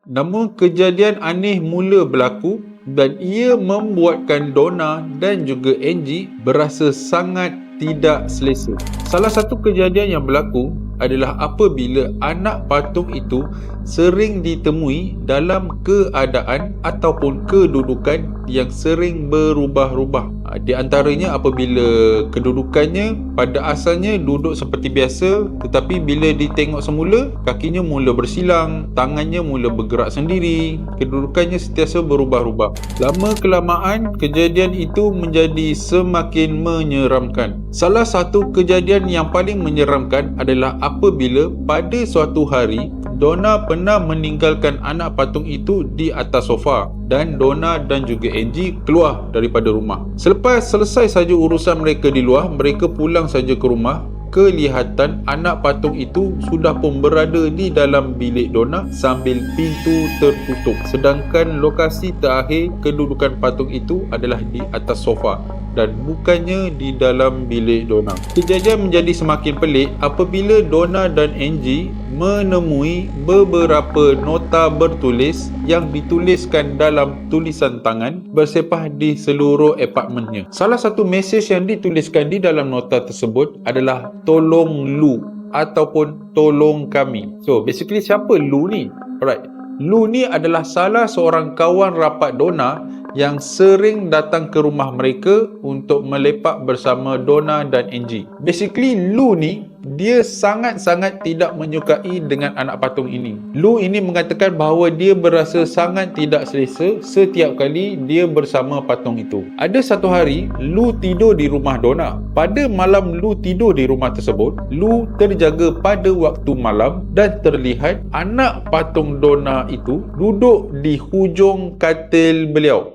Namun kejadian aneh mula berlaku dan ia membuatkan Donna dan juga Angie berasa sangat tidak selesa. Salah satu kejadian yang berlaku adalah apabila anak patung itu sering ditemui dalam keadaan ataupun kedudukan yang sering berubah-ubah. Di antaranya apabila kedudukannya pada asalnya duduk seperti biasa, tetapi bila ditengok semula, kakinya mula bersilang, tangannya mula bergerak sendiri, kedudukannya sentiasa berubah-ubah. Lama kelamaan, kejadian itu menjadi semakin menyeramkan. Salah satu kejadian yang paling menyeramkan adalah apabila pada suatu hari Donna pernah meninggalkan anak patung itu di atas sofa dan Donna dan juga Angie keluar daripada rumah. Selepas selesai saja urusan mereka di luar, mereka pulang saja ke rumah. Kelihatan anak patung itu sudah pun berada di dalam bilik Donna sambil pintu tertutup. Sedangkan lokasi terakhir kedudukan patung itu adalah di atas sofa dan bukannya di dalam bilik Donna. Kejadian menjadi semakin pelik apabila Donna dan Angie menemui beberapa nota bertulis yang dituliskan dalam tulisan tangan bersepah di seluruh apartmennya. Salah satu mesej yang dituliskan di dalam nota tersebut adalah tolong Lou ataupun tolong kami. So basically siapa Lou ni? Alright. Lou ni adalah salah seorang kawan rapat Donna yang sering datang ke rumah mereka untuk melepak bersama Donna dan Angie. Basically Lou ni dia sangat-sangat tidak menyukai dengan anak patung ini. Lou ini mengatakan bahawa dia berasa sangat tidak selesa setiap kali dia bersama patung itu. Ada satu hari, Lou tidur di rumah Donna. Pada malam Lou tidur di rumah tersebut, Lou terjaga pada waktu malam dan terlihat anak patung Donna itu duduk di hujung katil beliau.